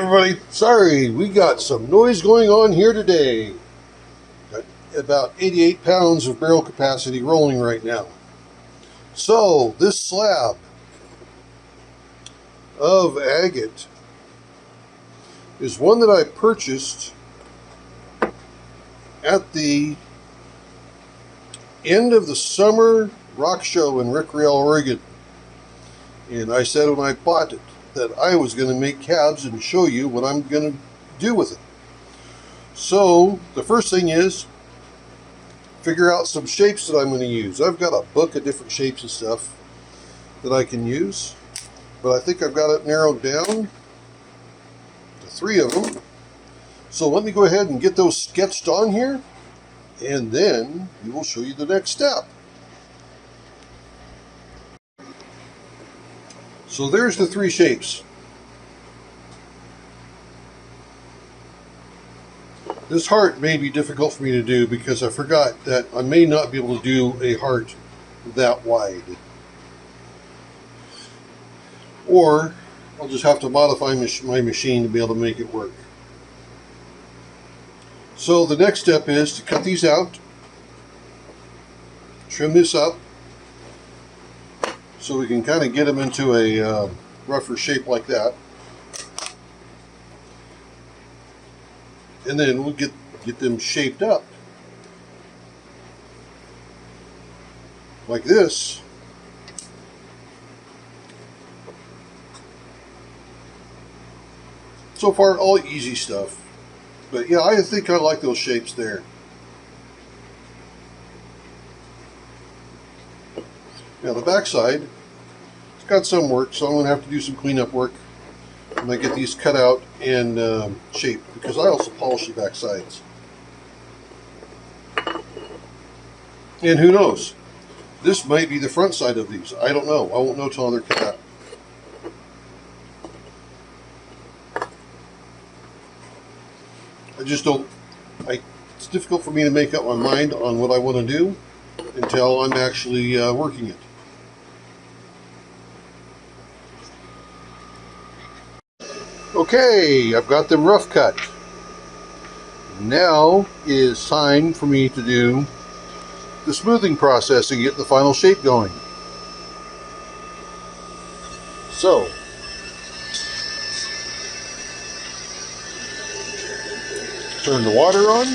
everybody. Sorry, we got some noise going on here today. Got about 88 pounds of barrel capacity rolling right now. So, this slab of agate is one that I purchased at the end of the summer rock show in Rickreall, Oregon. And I said when I bought it that I was going to make cabs and show you what I'm going to do with it. So the first thing is figure out some shapes that I'm going to use. I've got a book of different shapes and stuff that I can use, but I think I've got it narrowed down to 3 of them. So let me go ahead and get those sketched on here, and then we will show you the next step. So there's the 3 shapes. This heart may be difficult for me to do because I forgot that I may not be able to do a heart that wide. Or I'll just have to modify my machine to be able to make it work. So the next step is to cut these out, trim this up, so we can kind of get them into a rougher shape like that. And then we'll get them shaped up like this. So far, all easy stuff. But yeah, I think I like those shapes there. Now the back side, it's got some work, so I'm going to have to do some cleanup work when I get these cut out and shaped, because I also polish the back sides. And who knows? This might be the front side of these. I don't know. I won't know till they're cut out. I just don't. It's difficult for me to make up my mind on what I want to do until I'm actually working it. Okay, I've got them rough cut. Now is time for me to do the smoothing process and get the final shape going. So, turn the water on.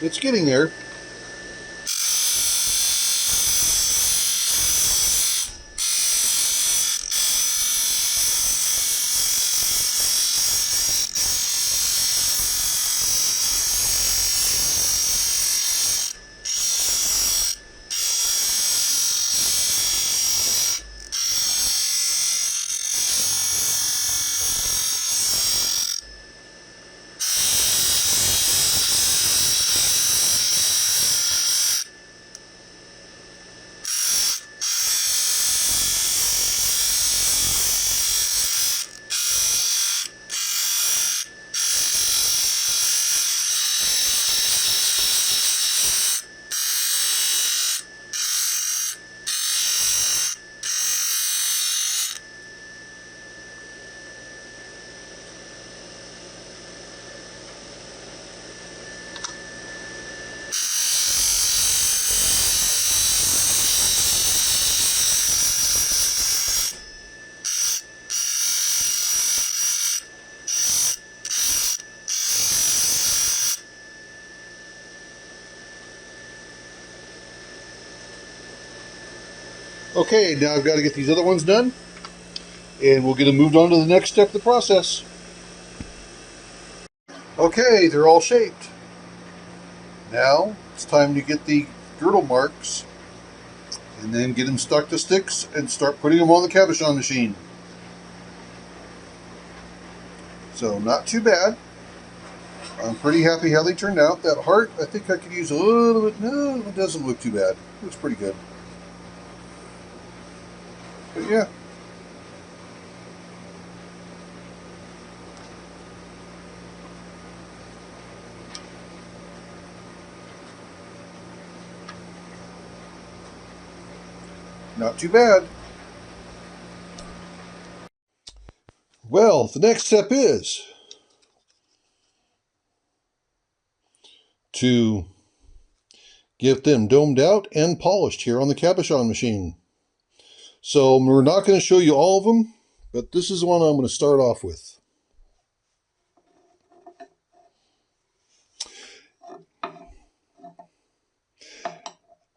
It's getting there. Okay, now I've got to get these other ones done, and we'll get them moved on to the next step of the process. Okay, they're all shaped. Now it's time to get the girdle marks and then get them stuck to sticks and start putting them on the cabochon machine. So not too bad. I'm pretty happy how they turned out. That heart, I think I could use a little bit. No, it doesn't look too bad. It looks pretty good. But yeah. Not too bad. Well, the next step is to get them domed out and polished here on the cabochon machine. So we're not going to show you all of them, but this is the one I'm going to start off with.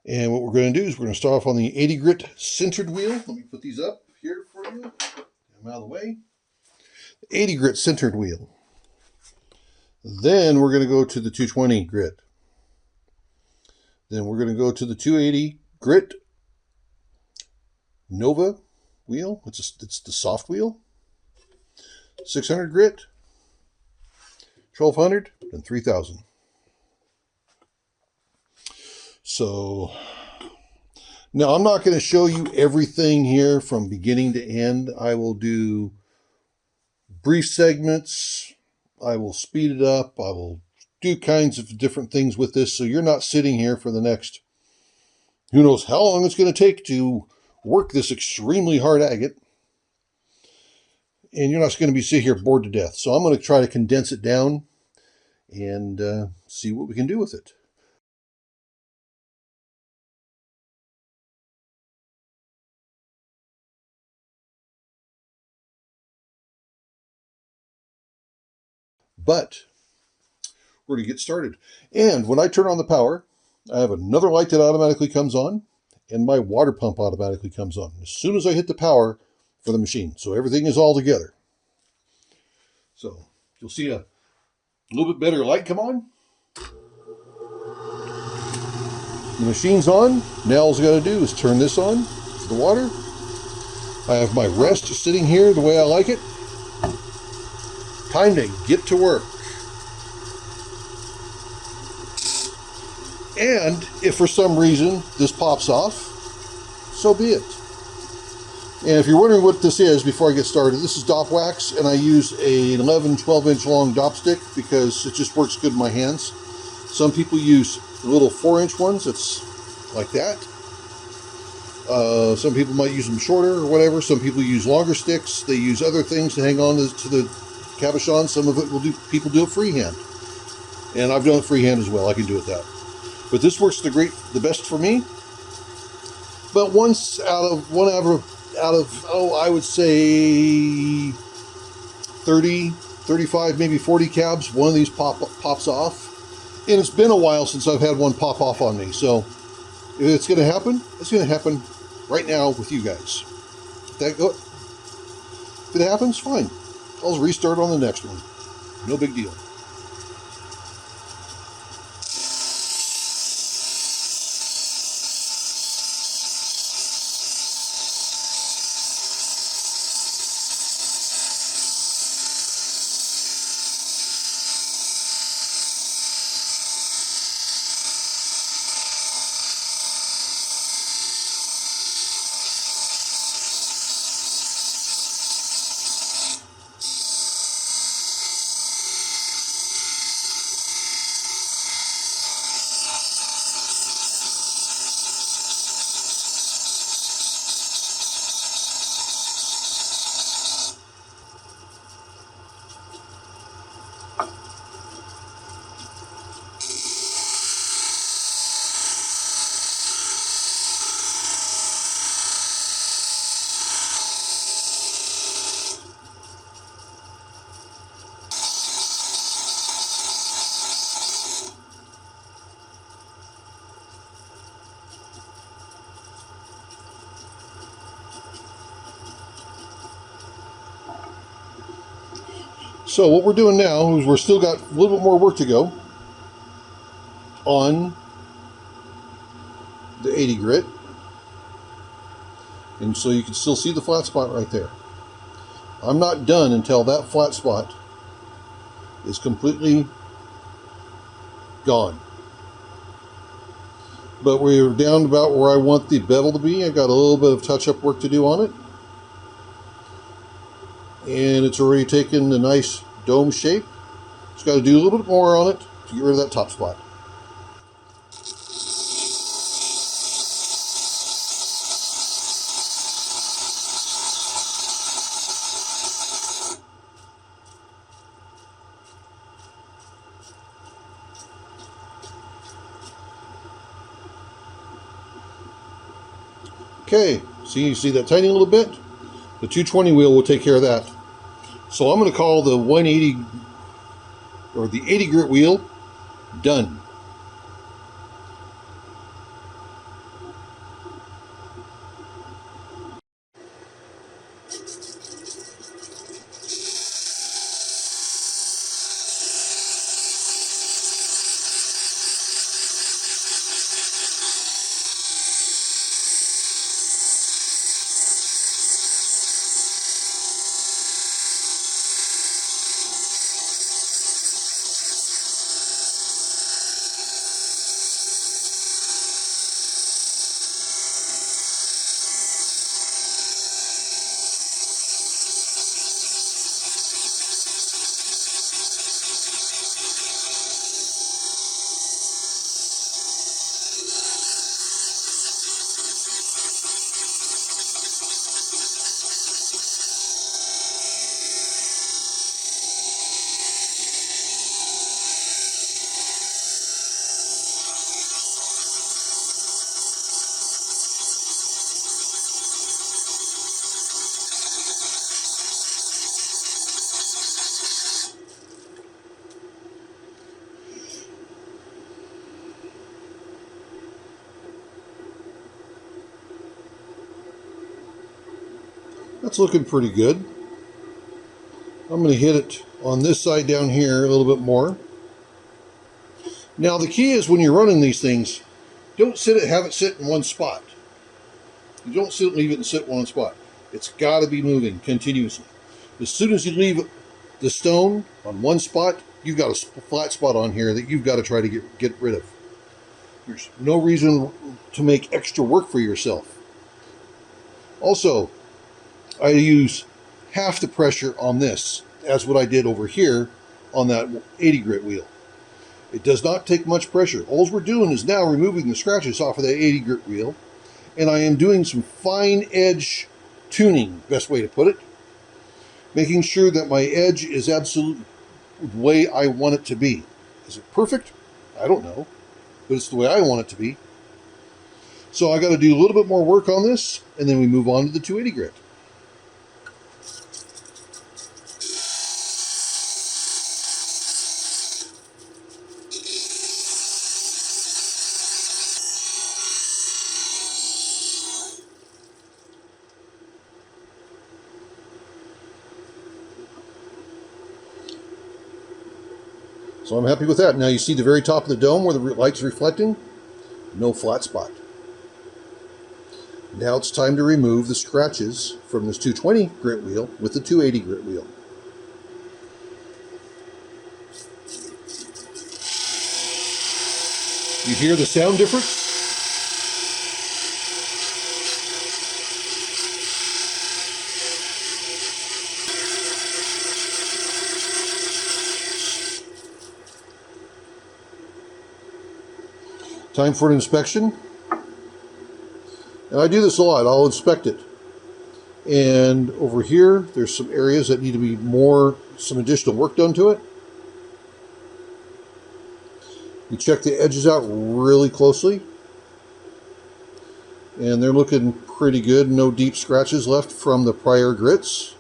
And what we're going to do is we're going to start off on the 80 grit sintered wheel. Let me put these up here for you. Get them out of the way. 80 grit sintered wheel. Then we're going to go to the 220 grit. Then we're going to go to the 280 grit Nova wheel. It's the soft wheel. 600 grit, 1200, and 3000. So now I'm not going to show you everything here from beginning to end. I will do brief segments. I will speed it up. I will do kinds of different things with this, so you're not sitting here for the next who knows how long it's going to take to work this extremely hard agate, and you're not going to be sitting here bored to death. So I'm going to try to condense it down and see what we can do with it. But we're going to get started. And when I turn on the power, I have another light that automatically comes on, and my water pump automatically comes on as soon as I hit the power for the machine. So everything is all together. So you'll see a little bit better light come on. The machine's on. Now all I got to do is turn this on for the water. I have my rest sitting here the way I like it. Time to get to work. And if for some reason this pops off, so be it. And if you're wondering what this is before I get started, this is Dop Wax, and I use an 11, 12-inch long Dop stick because it just works good in my hands. Some people use the little 4-inch ones. It's like that. Some people might use them shorter or whatever. Some people use longer sticks. They use other things to hang on to the cabochon. Some of it people do it freehand. And I've done it freehand as well. I can do it that. But this works the best for me. But once out of I would say 30, 35, maybe 40 cabs, one of these pops off. And it's been a while since I've had one pop off on me. So if it's going to happen, it's going to happen right now with you guys. If it happens, fine. I'll restart on the next one. No big deal. So what we're doing now is we're still got a little bit more work to go on the 80 grit. And so you can still see the flat spot right there. I'm not done until that flat spot is completely gone. But we're down about where I want the bevel to be. I got a little bit of touch-up work to do on it. And it's already taken a nice dome shape. Just got to do a little bit more on it to get rid of that top spot. Okay, you see that tiny little bit? The 220 wheel will take care of that. So I'm going to call the 180 or the 80 grit wheel done. That's looking pretty good. I'm going to hit it on this side down here a little bit more. Now the key is when you're running these things, don't have it sit in one spot. You don't leave it and sit in one spot. It's got to be moving continuously. As soon as you leave the stone on one spot, you've got a flat spot on here that you've got to try to get rid of. There's no reason to make extra work for yourself. Also, I use half the pressure on this as what I did over here on that 80 grit wheel. It does not take much pressure. All we're doing is now removing the scratches off of that 80 grit wheel, and I am doing some fine edge tuning, best way to put it, making sure that my edge is absolutely the way I want it to be. Is it perfect? I don't know, but it's the way I want it to be. So I got to do a little bit more work on this, and then we move on to the 280 grit. So I'm happy with that. Now you see the very top of the dome where the light's reflecting? No flat spot. Now it's time to remove the scratches from this 220 grit wheel with the 280 grit wheel. You hear the sound difference? Time for an inspection. And I do this a lot. I'll inspect it. And over here, there's some areas that need to be some additional work done to it. We check the edges out really closely. And they're looking pretty good. No deep scratches left from the prior grits.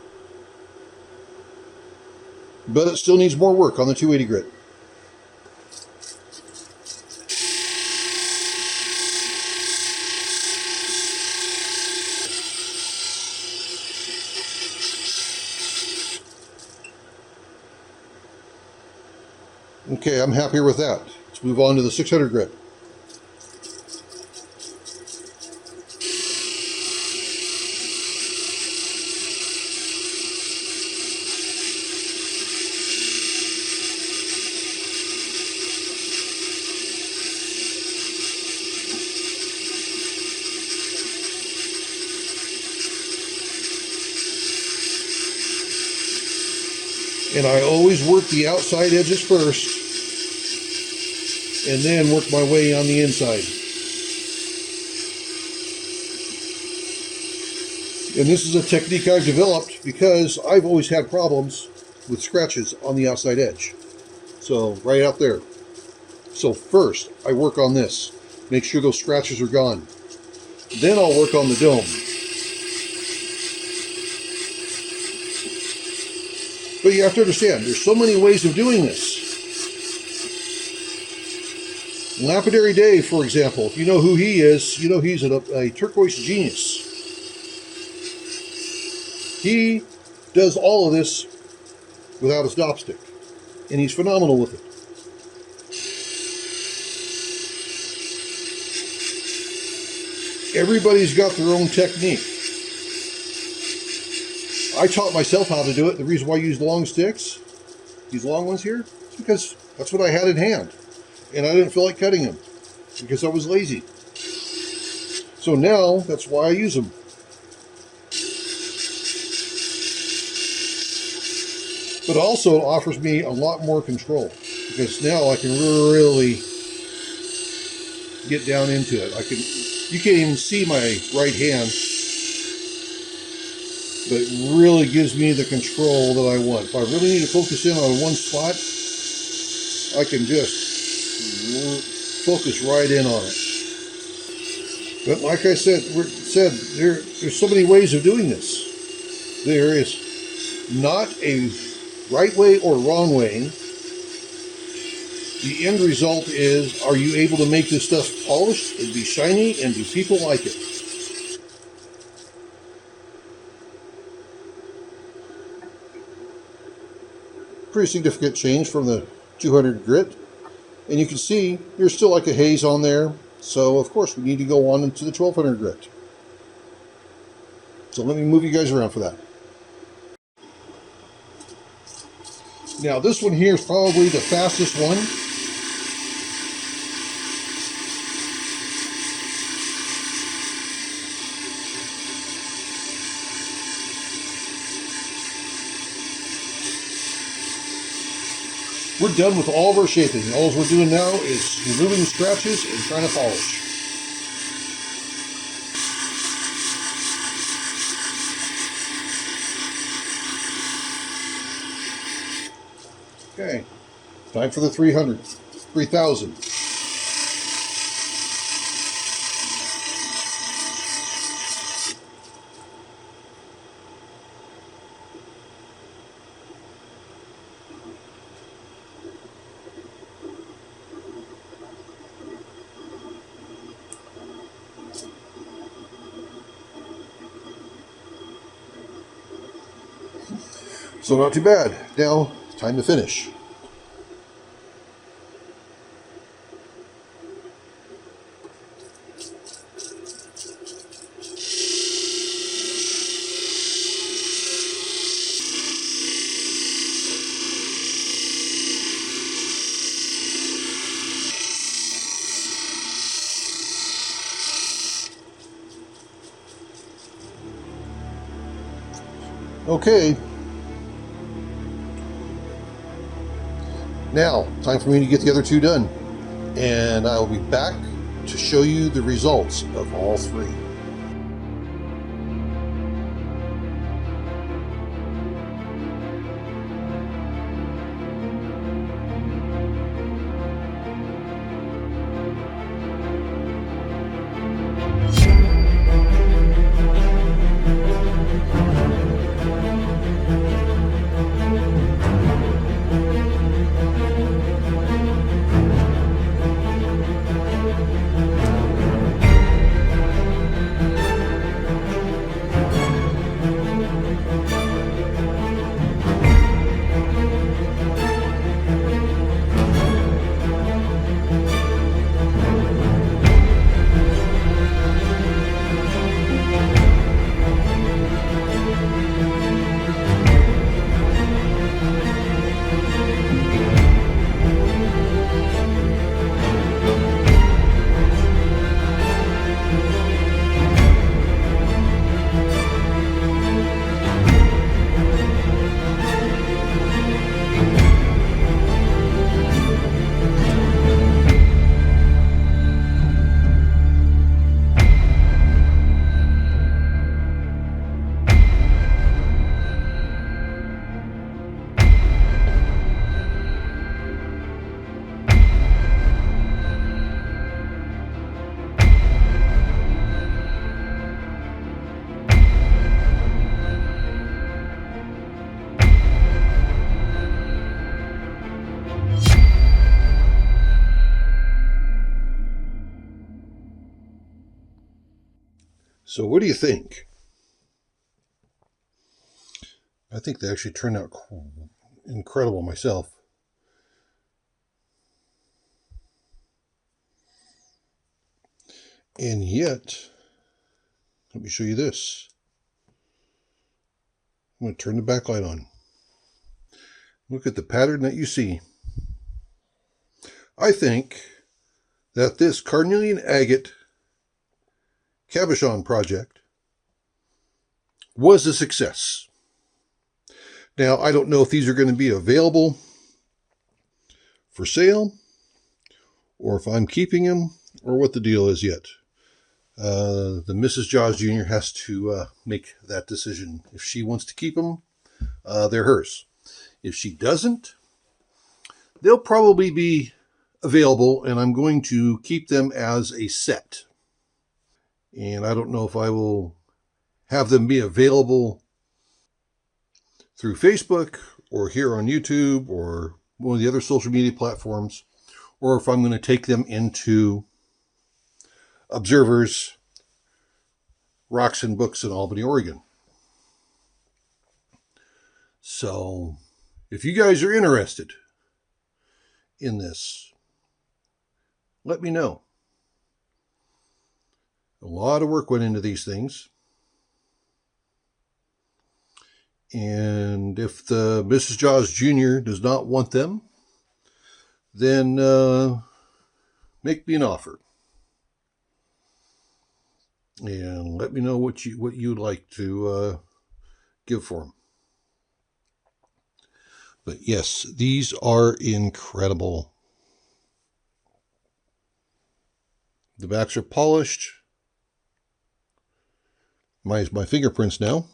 But it still needs more work on the 280 grit. Okay, I'm happier with that. Let's move on to the 600 grit. And I always work the outside edges first, and then work my way on the inside. And this is a technique I've developed because I've always had problems with scratches on the outside edge. So right out there. So first, I work on this. Make sure those scratches are gone. Then I'll work on the dome. But you have to understand, there's so many ways of doing this. Lapidary Dave, for example, if you know who he is, you know he's a turquoise genius. He does all of this without a stop stick, and he's phenomenal with it. Everybody's got their own technique. I taught myself how to do it. The reason why I use long sticks, these long ones here, is because that's what I had in hand. And I didn't feel like cutting them because I was lazy. So now, that's why I use them. But also, it offers me a lot more control because now I can really get down into it. You can't even see my right hand, but it really gives me the control that I want. If I really need to focus in on one spot, I can just focus right in on it. But like I said, there's so many ways of doing this. There is not a right way or wrong way. The end result is, are you able to make this stuff polished and be shiny, and do people like it? Pretty significant change from the 200 grit, and you can see there's still like a haze on there, so of course we need to go on into the 1200 grit. So let me move you guys around for that. Now this one here is probably the fastest one. We're done with all of our shaping. All we're doing now is removing the scratches and trying to polish. Okay, time for the 3,000. So not too bad. Now, time to finish. Okay. Now, time for me to get the other two done. And I will be back to show you the results of all three. So what do you think? I think they actually turned out incredible myself. And yet, let me show you this. I'm going to turn the backlight on. Look at the pattern that you see. I think that this Carnelian Agate Cabochon project was a success. Now, I don't know if these are going to be available for sale or if I'm keeping them or what the deal is yet. The Mrs. JawsJr. has to make that decision. If she wants to keep them, they're hers. If she doesn't, they'll probably be available, and I'm going to keep them as a set. And I don't know if I will have them be available through Facebook or here on YouTube or one of the other social media platforms, or if I'm going to take them into Observer's Rocks and Books in Albany, Oregon. So if you guys are interested in this, let me know. A lot of work went into these things. And if the Mrs. JawsJr. does not want them, then make me an offer. And let me know what you'd like to give for them. But yes, these are incredible. The backs are polished. My fingerprints now.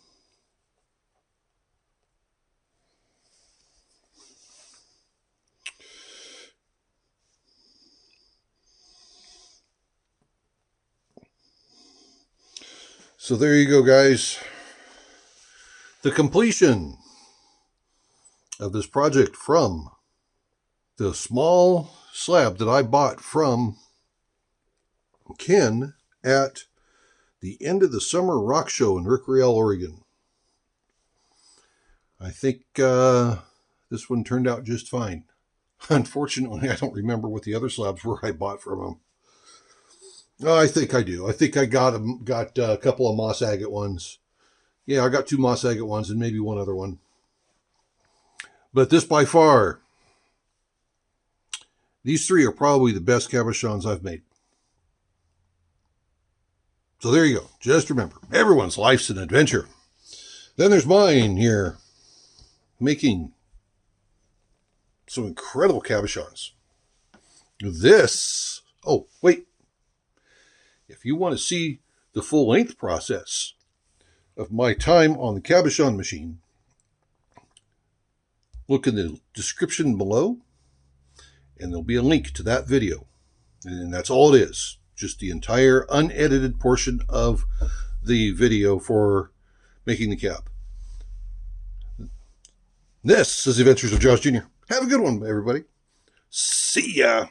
So there you go, guys. The completion of this project from the small slab that I bought from Ken at the end of the summer rock show in Rickreall, Oregon. I think this one turned out just fine. Unfortunately, I don't remember what the other slabs were I bought from him. Oh, I think I do. I think I got a couple of moss agate ones. Yeah, I got 2 moss agate ones and maybe one other one. But this by far, these 3 are probably the best cabochons I've made. So there you go. Just remember, everyone's life's an adventure. Then there's mine here, making some incredible cabochons. This, oh, wait. If you want to see the full length process of my time on the Cabochon machine, look in the description below, and there'll be a link to that video. And that's all it is. Just the entire unedited portion of the video for making the cab. This is the Adventures of JawsJr. Have a good one, everybody. See ya.